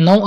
9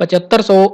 7500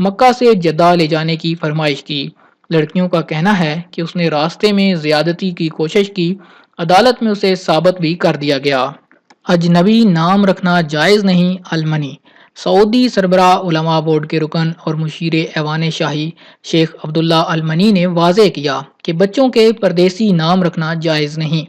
مکہ سے جدہ لے جانے کی فرمائش کی۔ لڑکیوں کا کہنا ہے کہ اس نے راستے میں زیادتی کی کوشش کی، عدالت میں اسے ثابت بھی کر دیا گیا۔ اجنبی نام رکھنا جائز نہیں، المنی۔ سعودی سربراہ علماء بورڈ کے رکن اور مشیر ایوان شاہی شیخ عبداللہ المنی نے واضح کیا کہ بچوں کے پردیسی نام رکھنا جائز نہیں،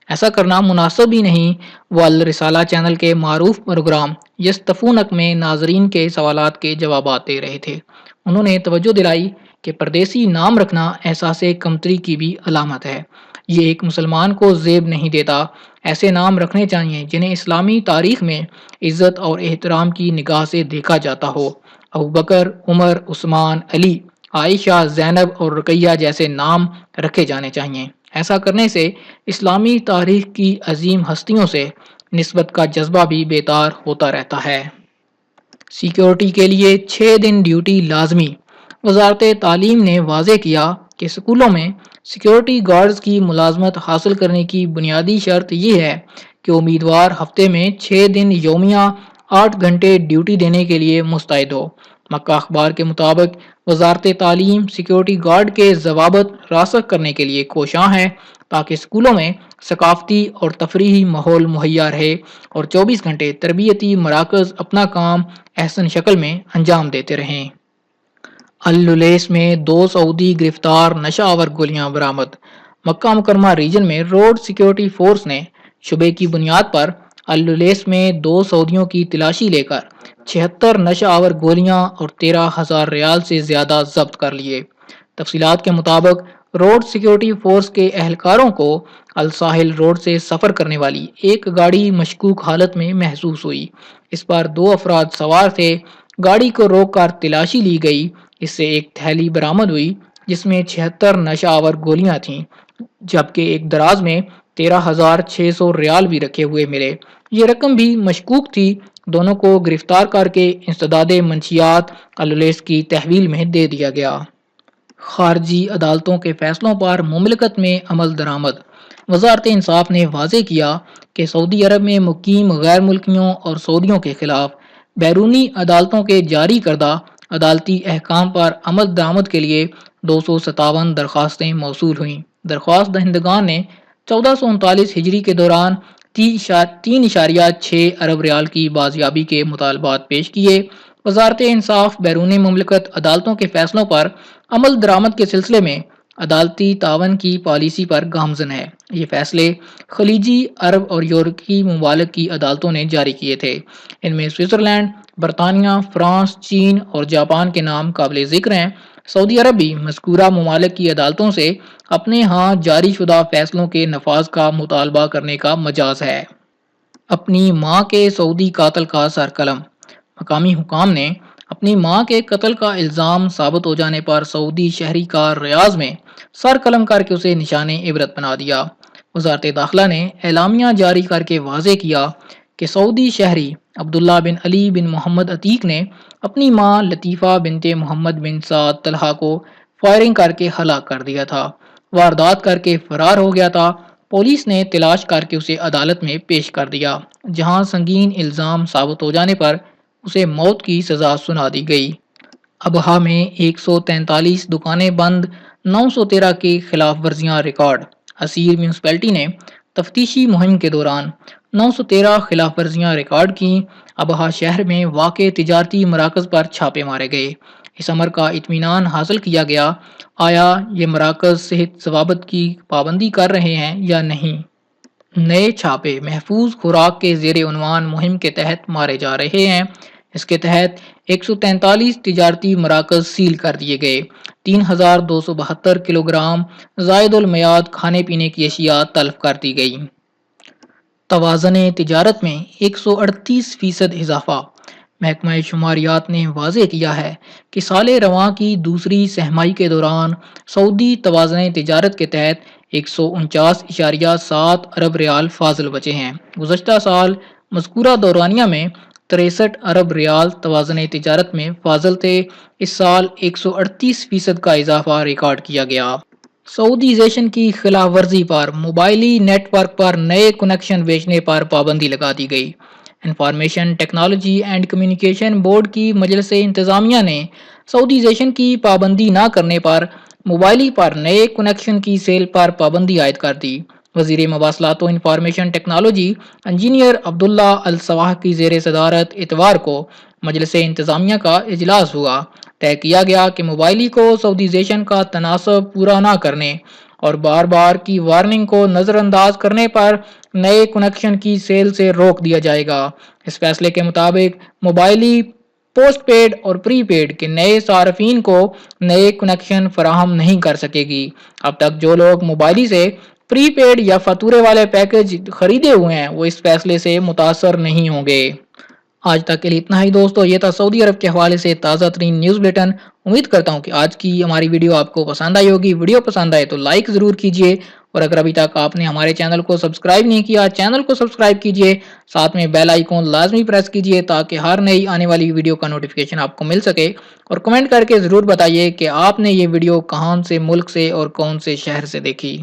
ایسا کرنا مناسب ہی نہیں۔ وہ الرسالہ چینل کے معروف پروگرام یستفونک میں ناظرین کے سوالات کے جوابات دے رہے تھے۔ انہوں نے توجہ دلائی کہ پردیسی نام رکھنا احساس کمتری کی بھی علامت ہے، یہ ایک مسلمان کو زیب نہیں دیتا۔ ایسے نام رکھنے چاہیے جنہیں اسلامی تاریخ میں عزت اور احترام کی نگاہ سے دیکھا جاتا ہو۔ ابوبکر، عمر، عثمان، علی، عائشہ، زینب اور رقیہ جیسے نام رکھے جانے چاہیے۔ ایسا کرنے سے اسلامی تاریخ کی عظیم ہستیوں سے نسبت کا جذبہ بھی بیدار ہوتا رہتا ہے۔ سیکیورٹی کے لیے 6 دن ڈیوٹی لازمی۔ وزارت تعلیم نے واضح کیا کہ اسکولوں میں سیکیورٹی گارڈز کی ملازمت حاصل کرنے کی بنیادی شرط یہ ہے کہ امیدوار ہفتے میں 6 دن یومیہ 8 گھنٹے ڈیوٹی دینے کے لیے مستعد ہو۔ مکہ اخبار کے مطابق وزارت تعلیم سیکیورٹی گارڈ کے ضوابط راسخ کرنے کے لیے کوشاں ہے تاکہ اسکولوں میں ثقافتی اور تفریحی ماحول مہیا رہے اور 24 گھنٹے تربیتی مراکز اپنا کام احسن شکل میں انجام دیتے رہیں۔ اللیس میں 2 سعودی گرفتار، نشہ آور گولیاں برآمد۔ مکہ مکرمہ ریجن میں روڈ سیکیورٹی فورس نے شبے کی بنیاد پر اللیس میں 2 سعودیوں کی تلاشی لے کر 76 نشہ آور گولیاں اور 13,000 ریال سے زیادہ ضبط کر لیے۔ تفصیلات کے مطابق روڈ سیکیورٹی فورس کے اہلکاروں کو الساحل روڈ سے سفر کرنے والی ایک گاڑی مشکوک حالت میں محسوس ہوئی۔ اس پر 2 افراد سوار تھے۔ گاڑی کو روک کر تلاشی لی گئی، اس سے ایک تھیلی برآمد ہوئی جس میں 76 نشہ آور گولیاں تھیں، جبکہ ایک دراز میں 13,600 ریال بھی رکھے ہوئے ملے۔ یہ رقم بھی مشکوک تھی۔ دونوں کو گرفتار کر کے انسداد منشیات اللیس کی تحویل میں دے دیا گیا۔ خارجی عدالتوں کے فیصلوں پر مملکت میں عمل درآمد۔ وزارت انصاف نے واضح کیا کہ سعودی عرب میں مقیم غیر ملکیوں اور سعودیوں کے خلاف بیرونی عدالتوں کے جاری کردہ عدالتی احکام پر عمل درآمد کے لیے 257 درخواستیں موصول ہوئیں۔ درخواست دہندگان نے 1439 ہجری کے دوران 3.6 ارب ریال کی بازیابی کے مطالبات پیش کیے۔ وزارت انصاف بیرون مملکت عدالتوں کے فیصلوں پر عمل درآمد کے سلسلے میں عدالتی تعاون کی پالیسی پر گامزن ہے۔ یہ فیصلے خلیجی، عرب اور یورپی ممالک کی عدالتوں نے جاری کیے تھے۔ ان میں سوئٹزرلینڈ، برطانیہ، فرانس، چین اور جاپان کے نام قابل ذکر ہیں۔ سعودی عرب بھی مذکورہ ممالک کی عدالتوں سے اپنے ہاں جاری شدہ فیصلوں کے نفاذ کا مطالبہ کرنے کا مجاز ہے۔ اپنی ماں کے سعودی قاتل کا سر قلم۔ مقامی حکام نے اپنی ماں کے قتل کا الزام ثابت ہو جانے پر سعودی شہری کا ریاض میں سر قلم کر کے اسے نشان عبرت بنا دیا۔ وزارت داخلہ نے اعلامیہ جاری کر کے واضح کیا کہ سعودی شہری عبداللہ بن علی بن محمد عتیق نے اپنی ماں لطیفہ بنت محمد بن سعد طلحہ کو فائرنگ کر کے ہلاک کر دیا تھا۔ واردات کر کے فرار ہو گیا تھا۔ پولیس نے تلاش کر کے اسے عدالت میں پیش کر دیا، جہاں سنگین الزام ثابت ہو جانے پر اسے موت کی سزا سنا دی گئی۔ ابہا میں 143 دکانیں بند، 913 کی خلاف ورزیاں ریکارڈ۔ اسیر میونسپلٹی نے تفتیشی مہم کے دوران 913 خلاف ورزیاں ریکارڈ کیں۔ ابہا شہر میں واقع تجارتی مراکز پر چھاپے مارے گئے۔ اس امر کا اطمینان حاصل کیا گیا۔ آیا یہ مراکز صحت ضوابط کی پابندی کر رہے ہیں یا نہیں؟ نئے چھاپے محفوظ خوراک کے زیر عنوان مہم کے تحت مارے جا رہے ہیں۔ اس کے تحت 143 تجارتی مراکز سیل کر دیے گئے۔ 3272 کلو گرام زائد المیعاد کھانے پینے کی اشیاء تلف کر دی گئی۔ توازن تجارت میں 138% اضافہ۔ محکمہ شماریات نے واضح کیا ہے کہ سال رواں کی دوسری سہمائی کے دوران سعودی توازن تجارت کے تحت 149.7 ارب ریال فاضل بچے ہیں۔ گزشتہ سال مذکورہ دورانیہ میں 63 ارب ریال توازن تجارت میں فاضل تھے۔ اس سال 138% کا اضافہ ریکارڈ کیا گیا۔ سعودیزیشن کی خلاف ورزی پر موبائلی نیٹ ورک پر نئے کنیکشن بیچنے پر پابندی لگا دی گئی۔ Information technology and communication board کی مجلس انتظامیہ نے سعودیزیشن کی پابندی نہ کرنے پر موبائل پر نئے کنیکشن کی سیل پر پابندی عائد کر دی۔ وزیر مواصلات و انفارمیشن ٹیکنالوجی انجینئر عبداللہ الصواح کی زیر صدارت اتوار کو مجلس انتظامیہ کا اجلاس ہوا۔ طے کیا گیا کہ موبائل کو سعودیزیشن کا تناسب پورا نہ کرنے اور بار بار کی وارننگ کو نظر انداز کرنے پر نئے کنیکشن کی سیل سے روک دیا جائے گا۔ اس فیصلے کے مطابق موبائلی پوسٹ پیڈ اور پری پیڈ کے نئے صارفین کو نئے کنیکشن فراہم نہیں کر سکے گی۔ اب تک جو لوگ موبائلی سے پری پیڈ یا فاتورے والے پیکج خریدے ہوئے ہیں وہ اس فیصلے سے متاثر نہیں ہوں گے۔ آج تک کے لیے اتنا ہی دوستو، یہ تھا سعودی عرب کے حوالے سے تازہ ترین نیوز بلیٹن۔ امید کرتا ہوں کہ آج کی ہماری ویڈیو آپ کو پسند آئی ہوگی۔ ویڈیو پسند آئے تو لائک ضرور کیجئے، اور اگر ابھی تک آپ نے ہمارے چینل کو سبسکرائب نہیں کیا، چینل کو سبسکرائب کیجئے، ساتھ میں بیل آئیکن لازمی پریس کیجئے تاکہ ہر نئی آنے والی ویڈیو کا نوٹیفیکیشن آپ کو مل سکے، اور کمنٹ کر کے ضرور بتائیے کہ آپ نے یہ ویڈیو کہاں سے ملک سے اور کون سے شہر سے دیکھی۔